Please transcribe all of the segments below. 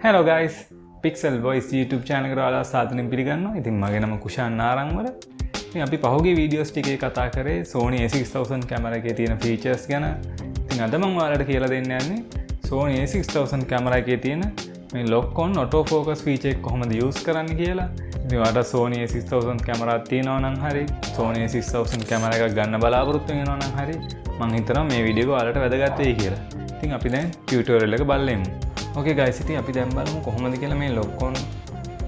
Hello guys, Pixel Voice YouTube channel එකට ඔයාලා සාදරයෙන් පිළිගන්නවා. ඉතින් මගේ නම කුෂාන් නාරංවල. ඉතින් අපි පහුගිය වීඩියෝස් ටිකේ කතා කරේ Sony a6000 කැමරා එකේ තියෙන ෆීචර්ස් ගැන. ඉතින් අද මම ඔයාලට කියලා දෙන්න යන්නේ Sony a6000 කැමරා එකේ තියෙන මේ lock on auto focus feature එක කොහොමද use කරන්නේ කියලා. ඉතින් ඔයාලට Sony a6000 කැමරාවක් තියෙනවා නම් හරි, Sony a6000 කැමරා එකක් ගන්න බලාපොරොත්තු වෙනවා නම් හරි, මම හිතනවා මේ වීඩියෝ එක ඔයාලට වැදගත් වෙයි කියලා. ඉතින් අපි දැන් ටියුටෝරියල් එක බලමු. Okay guys, ඉතින් අපි දැන් බලමු කොහොමද කියලා මේ lock on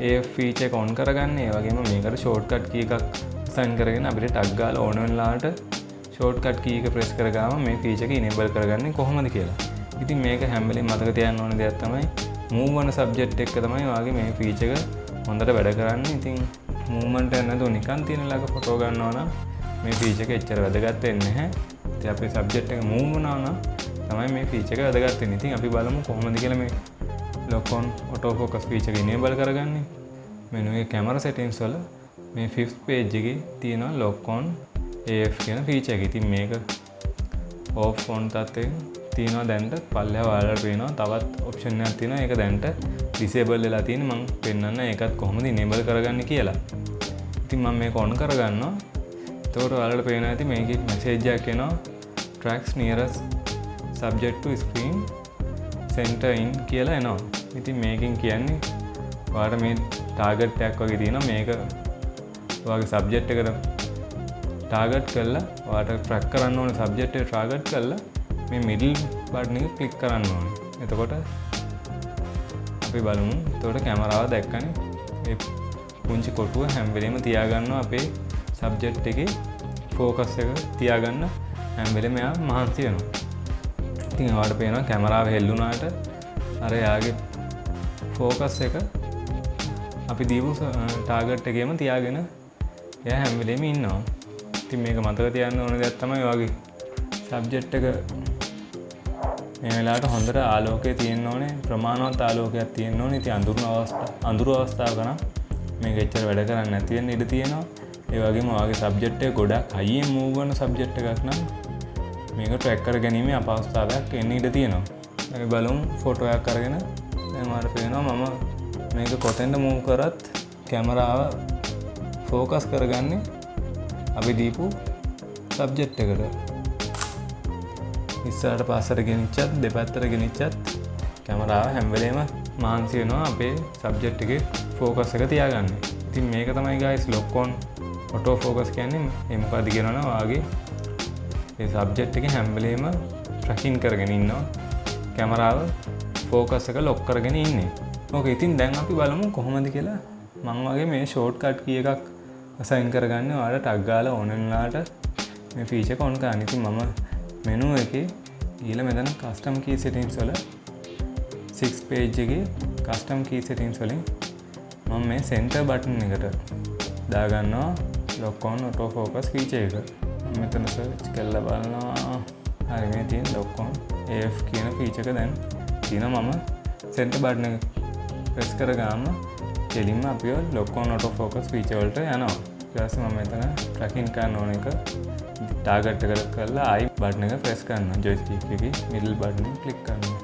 AF feature එක on කරගන්නේ. ඒ වගේම මේකට shortcut key එකක් assign කරගෙන අපිට tag ගාලා ඕන වෙලාවට shortcut key එක press කරගාම මේ feature එක enable කරගන්නේ කොහොමද කියලා. ඉතින් මේක හැම වෙලේම මතක තියාගන්න ඕන දෙයක් තමයි movement subject එක තමයි වාගේ මේ feature එක හොඳට වැඩ කරන්නේ. ඉතින් movement එක නැතුව නිකන් තියෙන ළඟ photo ගන්නවා නම් මේ feature එක එච්චර වැදගත් වෙන්නේ නැහැ. ඉතින් අපේ subject එක move වුණා නම් තමයි මේ feature එක වැදගත් වෙන්නේ. ඉතින් අපි බලමු කොහොමද කියලා මේ lock on auto focus feature එක enable කරගන්නේ. menu එකේ camera settings වල මේ 5th page එකේ තියෙනවා lock on AF කියන feature එක. ඉතින් මේක off on තත්ත්වයෙන් තියෙනවා දැන්ට. පල්ලෙහා ඔයාලට පේනවා තවත් option එකක් තියෙනවා. ඒක දැන්ට disable වෙලා තියෙන්නේ. මම පෙන්නන්න ඒකත් කොහොමද enable කරගන්නේ කියලා. ඉතින් මම මේක on කරගන්නවා. එතකොට ඔයාලට පේනවා ඇති මේකේ message එකක් එනවා tracks nearest subject to screen center in කියලා එනවා. ඉතින් මේකෙන් කියන්නේ ඔයාලට මේ target එකක් වගේ තියෙනවා. මේක ඔයාගේ subject එකට target කරලා ඔයාලට track කරන්න ඕනේ subject එක target කරලා මේ middle button එක click කරන්න ඕනේ. එතකොට අපි බලමු. එතකොට කැමරාව දැක්කනේ. මේ පුංචි කොටුව හැම වෙලෙම තියාගන්නවා අපේ subject එකේ focus එක තියාගන්න හැම වෙලෙම එයා මහන්සි වෙනවා. ඉතින් ඔයාලට පේනවා කැමරාව හෙල්ලුණාට අර යාගේ ෆෝකස් එක අපි දීපු ටාගට් එකේම තියාගෙන එයා හැම වෙලෙම ඉන්නවා. ඉතින් මේක මතක තියාගන්න ඕන දෙයක් තමයි ඔයාගේ සබ්ජෙක්ට් එක මේ වෙලාවට හොඳට ආලෝකය තියෙන්න ඕනේ, ප්‍රමාණවත් ආලෝකයක් තියෙන්න ඕනේ. ඉතින් අඳුරු අවස්ථාවක නම් මේක එච්චර වැඩ කරන්නේ නැති වෙන්න ඉඩ තියෙනවා. ඒ වගේම ඔයාගේ සබ්ජෙක්ට් එක ගොඩක් හයියෙන් මූව් කරන සබ්ජෙක්ට් එකක් නම් මේක ට්‍රැක් කර ගැනීම අපහසුතාවයක් එන්න ඉඩ තියෙනවා. අපි බලමු ෆොටෝ එකක් අරගෙන දැන් ඔයාලට පේනවා මම මේක කොතෙන්ද මූව් කරත් කැමරාව ફોකස් කරගන්නේ අපි දීපු සබ්ජෙක්ට් එකට. ඉස්සරහට පස්සට ගෙනිච්චත් දෙපැත්තට ගෙනිච්චත් කැමරාව හැම වෙලේම මහන්සි වෙනවා අපේ සබ්ජෙක්ට් එකේ ફોකස් එක තියාගන්න. ඉතින් මේක තමයි guys lock on auto focus කියන්නේ. මේ මොකද්ද කියනවනම් ඔයාගේ මේ සබ්ජෙක්ට් එකේ හැම වෙලේම ට්‍රැකින් කරගෙන ඉන්නවා. කැමරාව ફોකස් එක ලොක් කරගෙන ඉන්නේ. ඕකේ ඉතින් දැන් අපි බලමු කොහොමද කියලා. මම වගේ මේ ෂෝට්කට් කී එකක් assign කරගන්න ඔයාලට ටග් ගාලා ඕන වෙනාට මේ feature එක on කරන්න. ඉතින් මම menu එකේ ඊළ මෙතන custom key settings වල 6 page එකේ custom key settings වලින් මම මේ center button එකට දාගන්නවා lock on auto focus feature එක. මෙතන සර්ච් කරලා බලනවා. හරි මේ තියෙන lock on AF කියන feature එක දැන් තියෙනවා. මම center button එක press කරගාම කෙලින්ම අපිව lock on auto focus feature වලට යනවා. ඊට පස්සේ මම මෙතන tracking කරන ඕන එක target එකට කරලා I button එක press කරනවා. joystick එකේ middle button එක click කරනවා.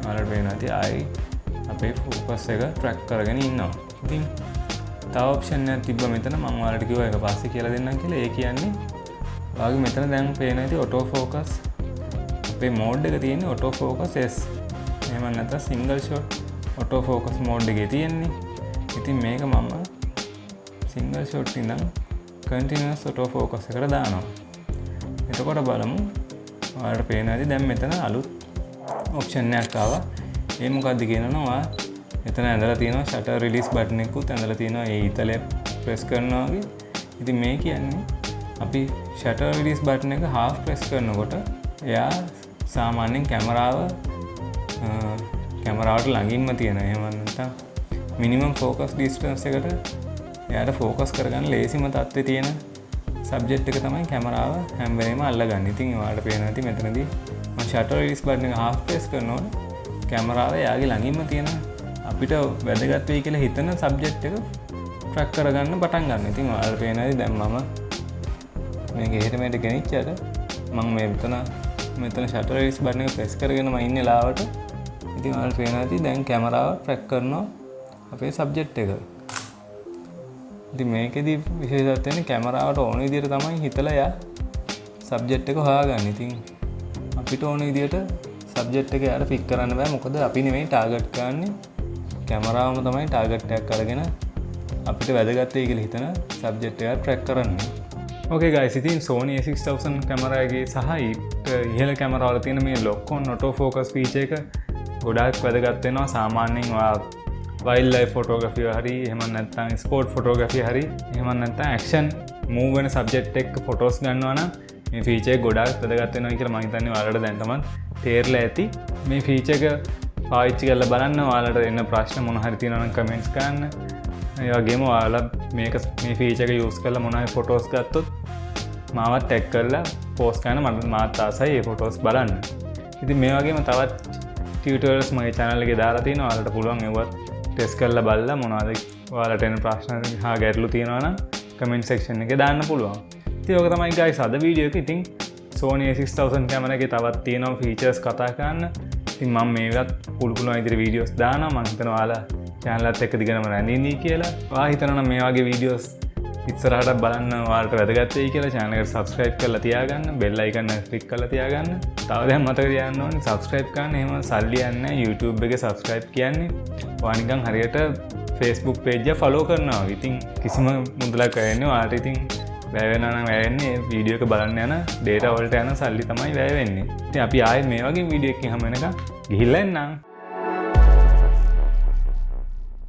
ඔයාලට වෙනවා ඇති I අපේ focus එක track කරගෙන ඉන්නවා. ඉතින් තව ඔප්ෂන් එකක් තිබ්බ මෙතන මම ඔයාලට කිව්වා ඒක පස්සේ කියලා දෙන්නම් කියලා. ඒ කියන්නේ ඔයාගේ මෙතන දැන් පේන ඇති auto focus අපේ mode එක තියෙන්නේ auto focus S. එහෙම නැත්නම් single shot auto focus mode එකේ තියෙන්නේ. ඉතින් මේක මම single shot ඉඳන් continuous auto focus එකට දානවා. එතකොට බලමු ඔයාලට පේන ඇති දැන් මෙතන අලුත් ඔප්ෂන් එකක් ආවා. ඒ මොකද්ද කියනවනම් ඔයා එතන ඇඳලා තියෙනවා shutter release button එකකුත් ඇඳලා තියෙනවා. ඒ ඊතලය press කරනවා වගේ. ඉතින් මේ කියන්නේ අපි shutter release button එක half press කරනකොට එයා සාමාන්‍යයෙන් කැමරාවට ළඟින්ම තියෙන. එහෙම නැත්නම් minimum focus distance එකට එයාට focus කරගන්න ලේසිම තත්ත්වයේ තියෙන subject එක තමයි කැමරාව හැම වෙලේම අල්ලගන්නේ. ඉතින් ඔයාලට පේනවා ඇති මෙතනදී මම shutter release button එක half press කරනකොට කැමරාව එයාගේ ළඟින්ම තියෙන අපිට වැදගත් වෙයි කියලා හිතන සබ්ජෙක්ට් එක ට්‍රැක් කරගන්න පටන් ගන්න. ඉතින් ඔයාලට පේනවාද දැන් මම මේක එහෙට මෙහෙට ගෙනිච්චාට මම මේ මෙතන shutter release button එක press කරගෙන මම ඉන්නේ ලාවට. ඉතින් ඔයාලට පේනවා ඇති දැන් කැමරාව ට්‍රැක් කරනවා අපේ සබ්ජෙක්ට් එක. ඉතින් මේකෙදි විශේෂත්වය වෙන්නේ කැමරාවට ඕන විදිහට තමයි හිතලා යා සබ්ජෙක්ට් එක හොයාගන්නේ. ඉතින් අපිට ඕන විදිහට සබ්ජෙක්ට් එක යාට පික් කරන්න බෑ. මොකද අපි නෙමෙයි ටාගට් කරන්නේ. කැමරාවම තමයි ටාගට් එකක් අරගෙන අපිට වැදගත් වෙයි කියලා හිතන සබ්ජෙක්ට් එක ට්‍රැක් කරන්නේ. Okay guys, ඉතින් Sony a6000 කැමරාවේ සහ ඉහළ කැමරාවල තියෙන මේ lock on auto focus feature එක ගොඩාක් වැදගත් වෙනවා. සාමාන්‍යයෙන් ඔයා වයිල්ඩ් ලයිෆ් ෆොටෝග්‍රැෆි හරි එහෙම නැත්නම් ස්පෝර්ට් ෆොටෝග්‍රැෆි හරි එහෙම නැත්නම් ඇක්ෂන් මූව් වෙන සබ්ජෙක්ට් එක ෆොටෝස් ගන්නවා නම් මේ ෆීචර් එක ගොඩාක් වැදගත් වෙනවා කියලා මම හිතන්නේ ඔයාලට දැන් තමයි තේරලා ඇති. මේ ෆීචර් එක පාවිච්චි කරලා බලන්න. ඔයාලට එන ප්‍රශ්න මොන හරි තියෙනවා නම් කමෙන්ට්ස් කරන්න. ඒ වගේම ඔයාලා මේ ෆීචර් එක යූස් කරලා මොන හරි ෆොටෝස් ගත්තොත් මාවත් ටැග් කරලා පෝස්ට් කරන්න මාත් ආසයි ඒ ෆොටෝස් බලන්න. ඉතින් මේ වගේම තවත් ටියුටෝරියල්ස් මගේ channel එකේ දාලා තිනවා. ඔයාලට පුළුවන් ඒවත් ටෙස්ට් කරලා බලලා මොනවද ඔයාලට එන ප්‍රශ්න හා ගැටලු තියෙනවා නම් කමෙන්ට් සෙක්ෂන් එකේ දාන්න පුළුවන්. ඉතින් ඕක තමයි guys අද වීඩියෝ එක. ඉතින් Sony a6000 කැමරා එකේ තවත් තියෙනවා ෆීචර්ස් කතා කරන්න. ඉතින් මම මේවත් පුළුවන් විදිහට වීඩියෝස් දානවා. මම හිතනවා ඔයාලා channel එකත් එක්ක දිගටම රැඳින්නී කියලා. ඔයා හිතනවා නම් මේ වගේ වීඩියෝස් ඉස්සරහට බලන්න ඔයාලට වැදගත් වෙයි කියලා channel එකට subscribe කරලා තියාගන්න. bell icon එක click කරලා තියාගන්න. තව දැන් මතක තියාගන්න ඕනේ subscribe කරන්න. එහෙම සල්ලි යන්නේ නැහැ. YouTube එකේ subscribe කියන්නේ ඔයා නිකන් හරියට Facebook page එක follow කරනවා. ඉතින් කිසිම මුදලක් වැයෙන්නේ ඔයාලට ඉතින් වැය වෙනවා නම් වැය වෙන්නේ වීඩියෝ එක බලන්න යන data වලට යන සල්ලි තමයි වැය වෙන්නේ. ඉතින් අපි ආයෙත් මේ වගේ වීඩියෝ එකකින් හැම වෙනකම් ගිහිල්ලා එන්නම්.